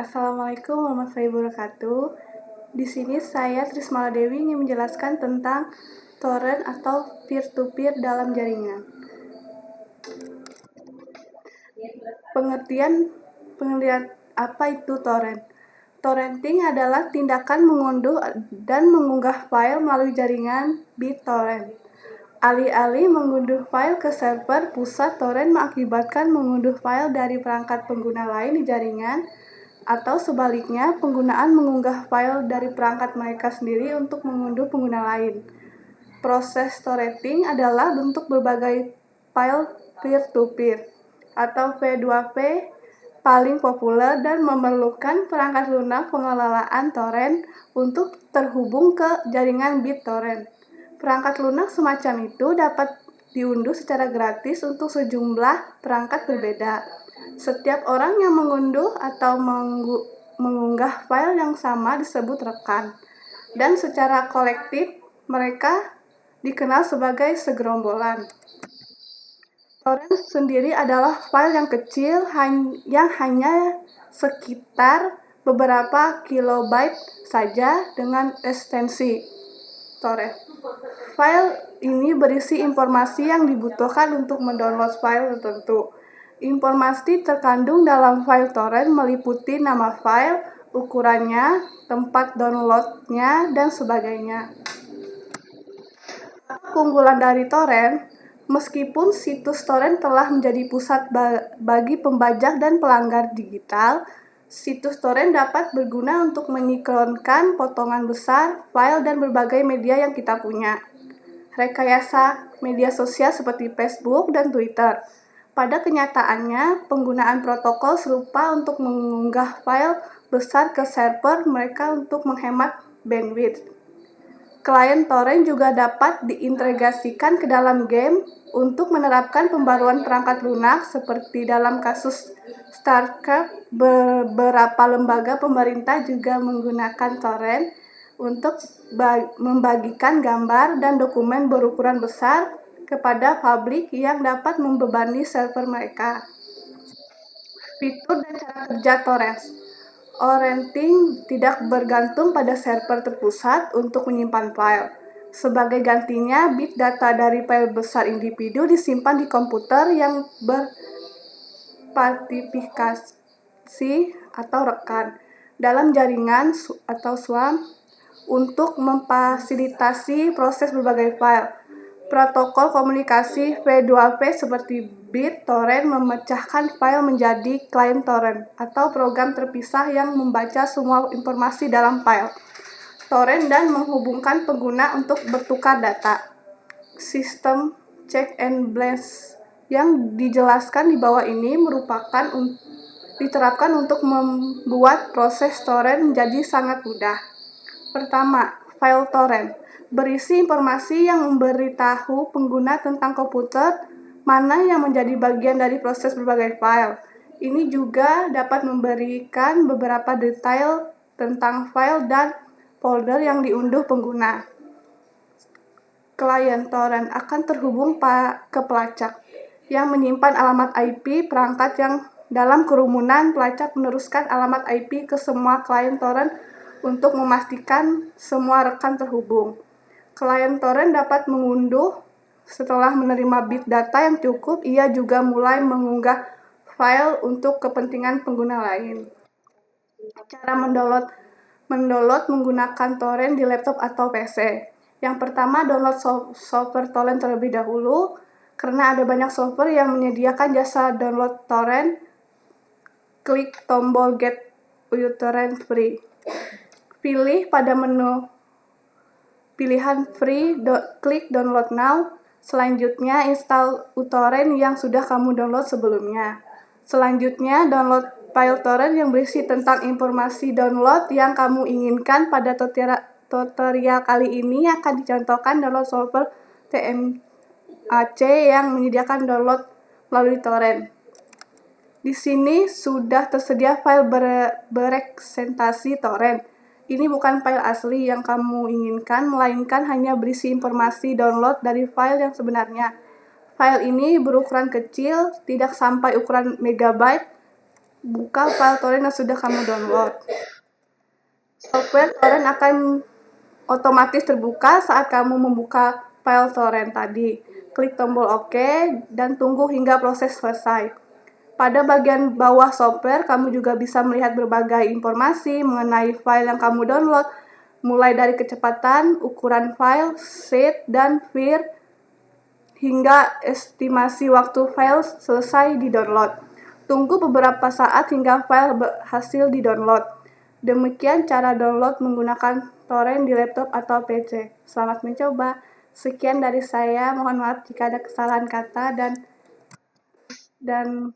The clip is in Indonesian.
Assalamualaikum warahmatullahi wabarakatuh. Di sini saya Trismala Dewi ingin menjelaskan tentang torrent atau peer-to-peer dalam jaringan. Pengertian apa itu torrent? Torrenting adalah tindakan mengunduh dan mengunggah file melalui jaringan BitTorrent. Alih-alih mengunduh file ke server pusat, torrent mengakibatkan mengunduh file dari perangkat pengguna lain di jaringan, atau sebaliknya, penggunaan mengunggah file dari perangkat mereka sendiri untuk mengunduh pengguna lain. Proses torrenting adalah bentuk berbagai file peer-to-peer atau P2P paling populer dan memerlukan perangkat lunak pengelolaan torrent untuk terhubung ke jaringan BitTorrent. Perangkat lunak semacam itu dapat diunduh secara gratis untuk sejumlah perangkat berbeda. Setiap orang yang mengunduh atau mengunggah file yang sama disebut rekan, dan secara kolektif mereka dikenal sebagai segerombolan. Torrent sendiri adalah file yang kecil yang hanya sekitar beberapa kilobyte saja dengan ekstensi torrent. File ini berisi informasi yang dibutuhkan untuk mendownload file tertentu. Informasi terkandung dalam file torrent meliputi nama file, ukurannya, tempat downloadnya, dan sebagainya. Keunggulan dari torrent, meskipun situs torrent telah menjadi pusat bagi pembajak dan pelanggar digital, situs torrent dapat berguna untuk menyikronkan potongan besar file dan berbagai media yang kita punya. Rekayasa media sosial seperti Facebook dan Twitter. Pada kenyataannya, penggunaan protokol serupa untuk mengunggah file besar ke server mereka untuk menghemat bandwidth. Klien torrent juga dapat diintegrasikan ke dalam game untuk menerapkan pembaruan perangkat lunak seperti dalam kasus StarCraft. Beberapa lembaga pemerintah juga menggunakan torrent untuk membagikan gambar dan dokumen berukuran besar kepada publik yang dapat membebani server mereka. Fitur dan cara kerja torrent. Torrenting tidak bergantung pada server terpusat untuk menyimpan file. Sebagai gantinya, bit data dari file besar individu disimpan di komputer yang berpartifikasi atau rekan dalam jaringan atau swarm untuk memfasilitasi proses berbagai file. Protokol komunikasi P2P seperti BitTorrent memecahkan file menjadi klien torrent atau program terpisah yang membaca semua informasi dalam file torrent dan menghubungkan pengguna untuk bertukar data. Sistem check and balance yang dijelaskan di bawah ini diterapkan untuk membuat proses torrent menjadi sangat mudah. Pertama, file torrent berisi informasi yang memberitahu pengguna tentang komputer mana yang menjadi bagian dari proses berbagai file. Ini juga dapat memberikan beberapa detail tentang file dan folder yang diunduh pengguna. Klien torrent akan terhubung ke pelacak yang menyimpan alamat IP perangkat yang dalam kerumunan pelacak meneruskan alamat IP ke semua klien torrent untuk memastikan semua rekan terhubung. Klien torrent dapat mengunduh setelah menerima bit data yang cukup. Ia juga mulai mengunggah file untuk kepentingan pengguna lain. Cara mendownload menggunakan torrent di laptop atau PC. Yang pertama, download software torrent terlebih dahulu. Karena ada banyak software yang menyediakan jasa download torrent, klik tombol Get uTorrent Free. Pilih pada menu pilihan Free, klik Download Now. Selanjutnya, install uTorrent yang sudah kamu download sebelumnya. Selanjutnya, download file torrent yang berisi tentang informasi download yang kamu inginkan. Pada tutorial kali ini akan dicontohkan download software TMAC yang menyediakan download melalui torrent. Di sini sudah tersedia file bereksentasi torrent. Ini bukan file asli yang kamu inginkan, melainkan hanya berisi informasi download dari file yang sebenarnya. File ini berukuran kecil, tidak sampai ukuran megabyte, buka file torrent yang sudah kamu download. Software torrent akan otomatis terbuka saat kamu membuka file torrent tadi. Klik tombol OK dan tunggu hingga proses selesai. Pada bagian bawah software, kamu juga bisa melihat berbagai informasi mengenai file yang kamu download, mulai dari kecepatan, ukuran file, zip, dan vir, hingga estimasi waktu file selesai di-download. Tunggu beberapa saat hingga file berhasil di-download. Demikian cara download menggunakan torrent di laptop atau PC. Selamat mencoba. Sekian dari saya. Mohon maaf jika ada kesalahan kata dan